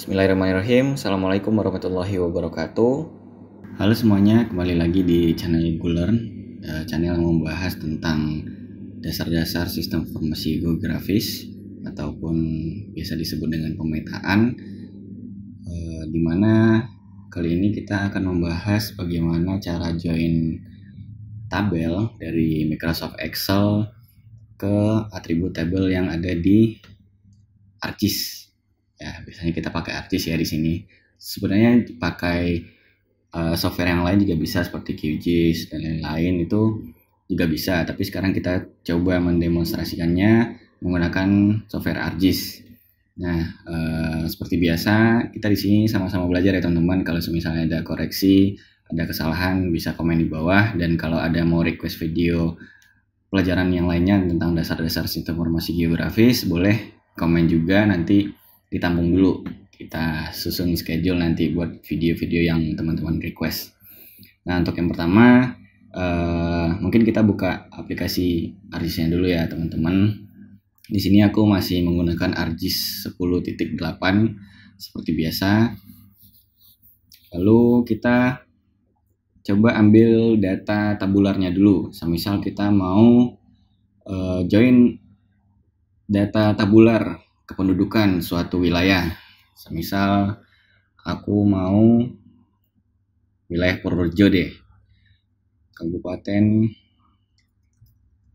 Bismillahirrahmanirrahim. Assalamualaikum warahmatullahi wabarakatuh. Halo semuanya, kembali lagi di channel GoLearn, channel yang membahas tentang dasar-dasar sistem informasi geografis ataupun biasa disebut dengan pemetaan, di mana kali ini kita akan membahas bagaimana cara join tabel dari Microsoft Excel ke atribut tabel yang ada di ArcGIS. Ya, biasanya kita pakai ArcGIS ya di sini. Sebenarnya pakai software yang lain juga bisa seperti QGIS dan lain-lain itu juga bisa. Tapi sekarang kita coba mendemonstrasikannya menggunakan software ArcGIS. Nah, seperti biasa kita di sini sama-sama belajar ya teman-teman. Kalau misalnya ada koreksi, ada kesalahan bisa komen di bawah. Dan kalau ada mau request video pelajaran yang lainnya tentang dasar-dasar sistem informasi geografis, boleh komen juga, nanti ditampung dulu, kita susun schedule nanti buat video-video yang teman-teman request. Nah, untuk yang pertama mungkin kita buka aplikasi ArcGIS-nya dulu ya teman-teman. Di sini aku masih menggunakan ArcGIS 10.8 seperti biasa. Lalu kita coba ambil data tabularnya dulu. Semisal kita mau join data tabular kependudukan suatu wilayah. Semisal aku mau wilayah Purworejo deh, Kabupaten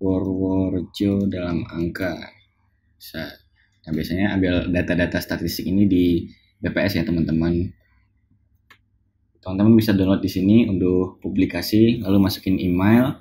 Purworejo dalam angka. Bisa. Nah, biasanya ambil data-data statistik ini di BPS ya teman-teman. Teman-teman bisa download di sini untuk publikasi, lalu masukin email,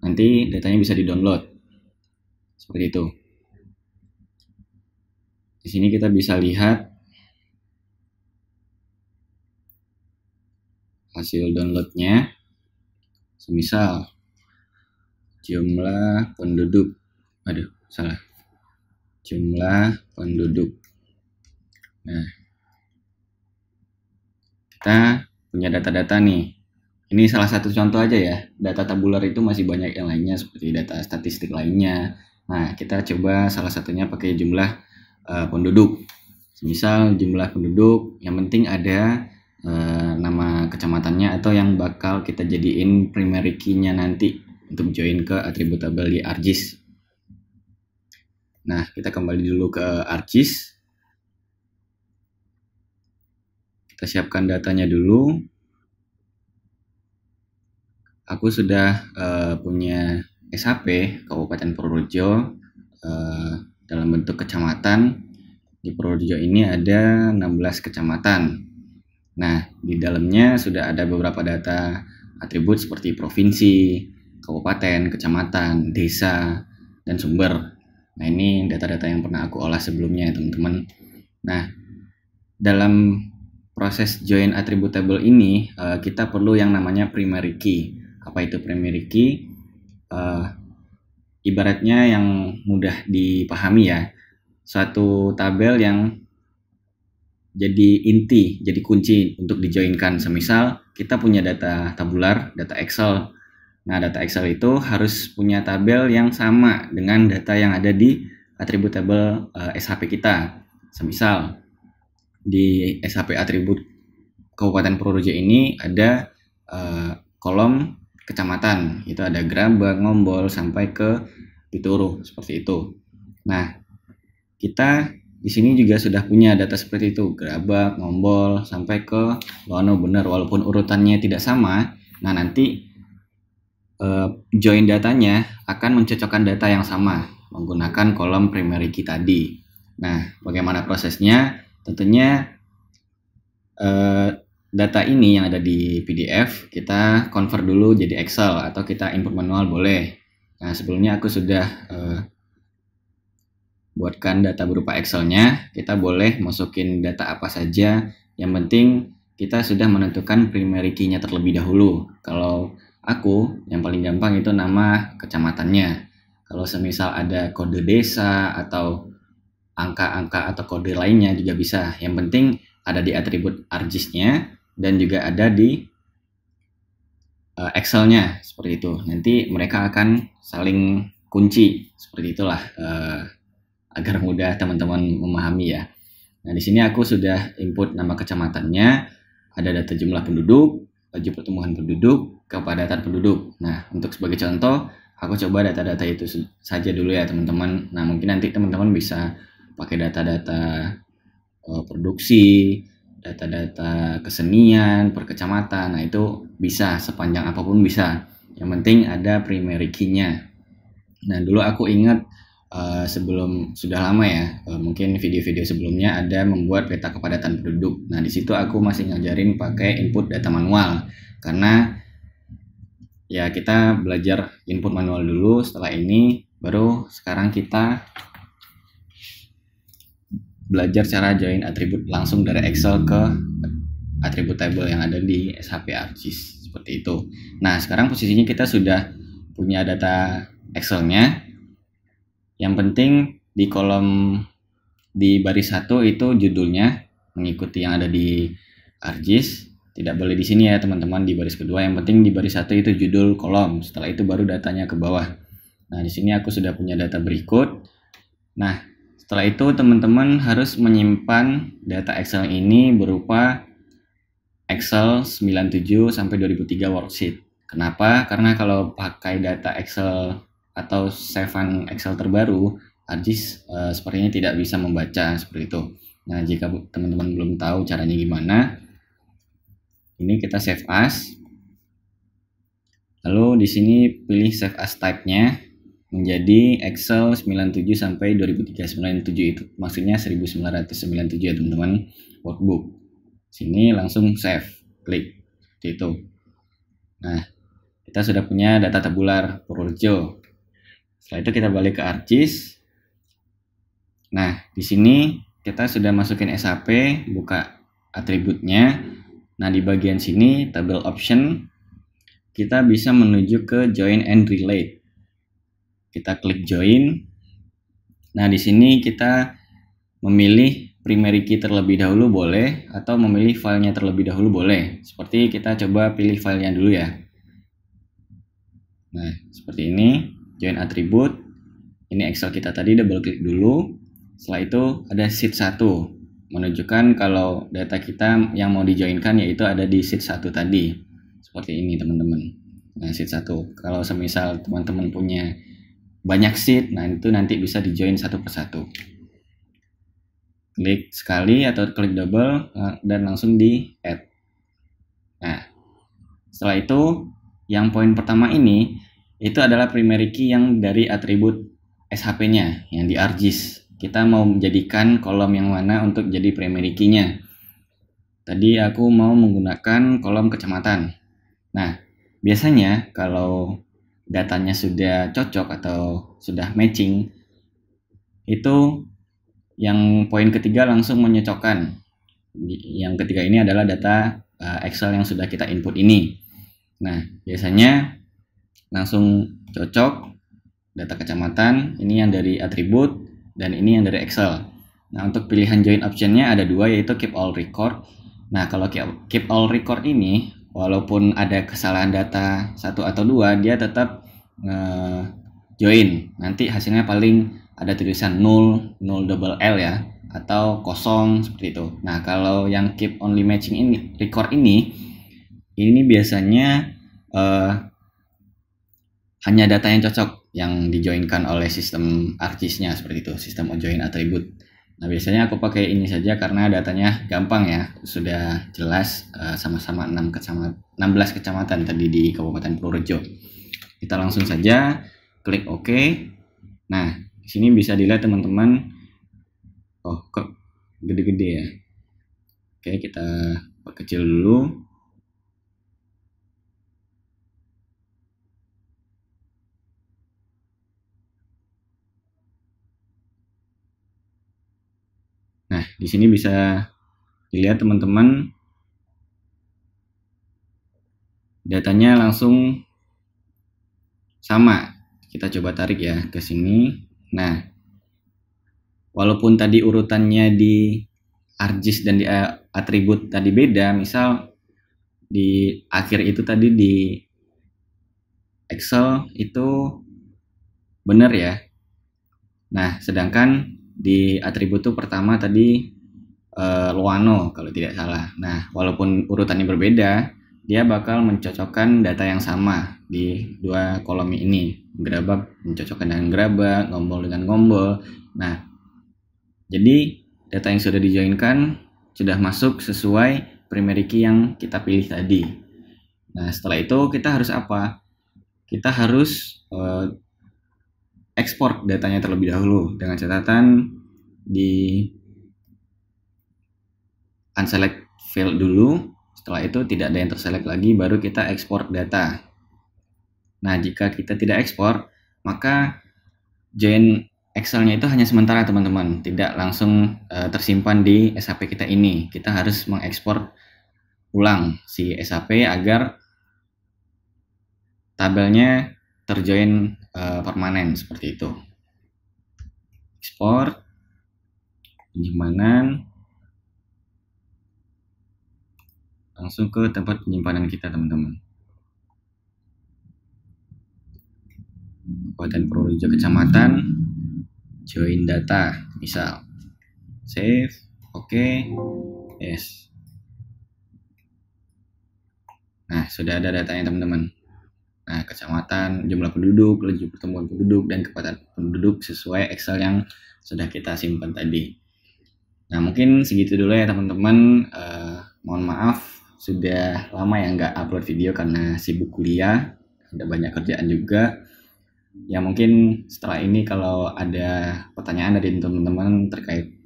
nanti datanya bisa di-download. Seperti itu. Di sini kita bisa lihat hasil downloadnya. Semisal jumlah penduduk, jumlah penduduk. Nah, kita punya data-data nih. Ini salah satu contoh aja ya. Data tabular itu masih banyak yang lainnya seperti data statistik lainnya. Nah, kita coba salah satunya pakai jumlah penduduk. Misal jumlah penduduk, yang penting ada nama kecamatannya atau yang bakal kita jadiin primary key-nya nanti untuk join ke atribut tabel di ArcGIS. Nah, kita kembali dulu ke ArcGIS. Kita siapkan datanya dulu. Aku sudah punya SHP Kabupaten Purworejo dalam bentuk kecamatan. Di Purworejo ini ada 16 kecamatan. Nah, di dalamnya sudah ada beberapa data atribut seperti provinsi, kabupaten, kecamatan, desa, dan sumber. Nah, ini data-data yang pernah aku olah sebelumnya ya teman-teman. Nah, dalam proses join atribut table ini kita perlu yang namanya primary key. Apa itu primary key? Ibaratnya yang mudah dipahami ya, suatu tabel yang jadi inti, jadi kunci untuk dijoinkan. Semisal kita punya data tabular, data Excel. Nah, data Excel itu harus punya tabel yang sama dengan data yang ada di atribut tabel SHP kita. Semisal di SHP atribut Kabupaten Purworejo ini ada kolom kecamatan, itu ada Grabak, Ngombol sampai ke Pituruh, seperti itu. Nah, kita di sini juga sudah punya data seperti itu, Grabak, Ngombol sampai ke Loano, benar, walaupun urutannya tidak sama. Nah, nanti join datanya akan mencocokkan data yang sama menggunakan kolom primary key tadi. Nah, bagaimana prosesnya? Tentunya data ini yang ada di PDF kita convert dulu jadi Excel atau kita input manual boleh. Nah, sebelumnya aku sudah buatkan data berupa Excel-nya. Kita boleh masukin data apa saja, yang penting kita sudah menentukan primary key-nya terlebih dahulu. Kalau aku yang paling gampang itu nama kecamatannya. Kalau semisal ada kode desa atau angka-angka atau kode lainnya juga bisa. Yang penting ada di atribut ArcGIS-nya dan juga ada di Excel-nya, seperti itu. Nanti mereka akan saling kunci, seperti itulah, agar mudah teman-teman memahami ya. Nah, di sini aku sudah input nama kecamatannya, ada data jumlah penduduk, laju pertumbuhan penduduk, kepadatan penduduk. Nah, untuk sebagai contoh, aku coba data-data itu saja dulu ya teman-teman. Nah, mungkin nanti teman-teman bisa pakai data-data produksi, data-data kesenian, per kecamatan. Nah, itu bisa sepanjang apapun bisa. Yang penting ada primary key-nya. Nah, dulu aku ingat sebelum sudah lama ya, mungkin video-video sebelumnya ada membuat peta kepadatan penduduk. Nah, di situ aku masih ngajarin pakai input data manual karena ya kita belajar input manual dulu, setelah ini baru sekarang kita belajar cara join atribut langsung dari Excel ke atribut table yang ada di SHP ArcGIS seperti itu. Nah, sekarang posisinya kita sudah punya data Excel-nya. Yang penting di kolom di baris 1 itu judulnya mengikuti yang ada di ArcGIS. Tidak boleh di sini ya teman-teman, di baris kedua. Yang penting di baris 1 itu judul kolom. Setelah itu baru datanya ke bawah. Nah, di sini aku sudah punya data berikut. Nah, setelah itu teman-teman harus menyimpan data Excel ini berupa Excel 97 sampai 2003 worksheet. Kenapa? Karena kalau pakai data Excel atau save Excel terbaru, ArcGIS sepertinya tidak bisa membaca seperti itu. Nah, jika teman-teman belum tahu caranya gimana, ini kita save as. Lalu di sini pilih save as type-nya menjadi Excel 97 sampai 2003. 97 itu maksudnya 1997 ya teman-teman, workbook. Sini langsung save, klik seperti itu. Nah, kita sudah punya data tabular Purworejo. Setelah itu kita balik ke ArcGIS. Nah, di sini kita sudah masukin SHP, buka atributnya. Nah, di bagian sini table option kita bisa menuju ke join and relate. Kita klik join. Nah, di sini kita memilih primary key terlebih dahulu boleh, atau memilih filenya terlebih dahulu boleh. Seperti kita coba pilih filenya dulu ya. Nah, seperti ini, join atribut. Ini Excel kita tadi, double klik dulu. Setelah itu ada sheet 1, menunjukkan kalau data kita yang mau dijoinkan yaitu ada di sheet 1 tadi. Seperti ini teman-teman. Nah, sheet 1. Kalau semisal teman-teman punya banyak sheet, nah itu nanti bisa di-join satu persatu. Klik sekali atau klik double dan langsung di add. Nah, setelah itu yang poin pertama ini itu adalah primary key yang dari atribut SHP-nya yang di ArcGIS. Kita mau menjadikan kolom yang mana untuk jadi primary key-nya. Tadi aku mau menggunakan kolom kecamatan. Nah, biasanya kalau datanya sudah cocok atau sudah matching, itu yang poin ketiga langsung menyocokkan. Yang ketiga ini adalah data Excel yang sudah kita input ini. Nah, biasanya langsung cocok data kecamatan, ini yang dari atribut dan ini yang dari Excel. Nah, untuk pilihan join optionnya ada dua, yaitu keep all record. Nah, kalau keep all record ini, walaupun ada kesalahan data 1 atau 2, dia tetap join. Nanti hasilnya paling ada tulisan 0, 0 double L ya, atau kosong seperti itu. Nah, kalau yang keep only matching ini, record ini biasanya hanya data yang cocok yang dijoinkan oleh sistem ArcGIS-nya seperti itu, sistem join atribut. Nah, biasanya aku pakai ini saja karena datanya gampang ya, sudah jelas sama-sama 16 kecamatan tadi di Kabupaten Purworejo. Kita langsung saja klik OK. Nah, di sini bisa dilihat teman-teman, oh kok gede-gede ya. Oke, kita perkecil dulu. Nah, di sini bisa dilihat teman-teman, datanya langsung sama. Kita coba tarik ya ke sini. Nah, walaupun tadi urutannya di ArcGIS dan di atribut tadi beda, misal di akhir itu tadi di Excel itu benar ya. Nah, sedangkan di atribut itu pertama tadi Loano kalau tidak salah. Nah, walaupun urutannya berbeda, dia bakal mencocokkan data yang sama di dua kolom ini. Gerabak mencocokkan dengan gerabak, ngombol dengan ngombol. Nah, jadi data yang sudah dijoinkan sudah masuk sesuai primary key yang kita pilih tadi. Nah, setelah itu kita harus apa? Kita harus ekspor datanya terlebih dahulu dengan catatan di unselect field dulu. Setelah itu tidak ada yang terselect lagi, baru kita ekspor data. Nah, jika kita tidak ekspor, maka join Excel-nya itu hanya sementara teman-teman, tidak langsung tersimpan di SAP kita ini. Kita harus mengekspor ulang si SAP agar tabelnya terjoin permanen seperti itu. Ekspor, penyimpanan, langsung ke tempat penyimpanan kita teman-teman. Kabupaten Purworejo kecamatan, join data, misal save, oke, yes. Nah, sudah ada datanya teman-teman. Nah, kecamatan, jumlah penduduk, laju pertemuan penduduk, dan kepadatan penduduk sesuai Excel yang sudah kita simpan tadi. Nah, mungkin segitu dulu ya teman-teman. Mohon maaf sudah lama ya nggak upload video karena sibuk kuliah, ada banyak kerjaan juga. Ya mungkin setelah ini kalau ada pertanyaan dari teman-teman terkait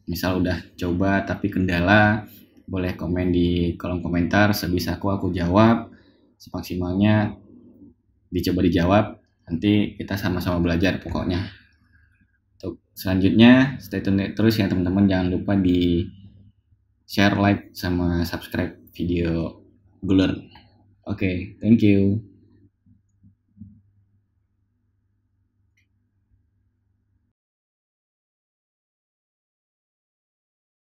misal udah coba tapi kendala, boleh komen di kolom komentar, sebisaku aku jawab, semaksimalnya dicoba dijawab, nanti kita sama-sama belajar pokoknya. Untuk selanjutnya stay tune terus ya teman-teman, jangan lupa di share, like, sama subscribe video Guler. Oke, thank you.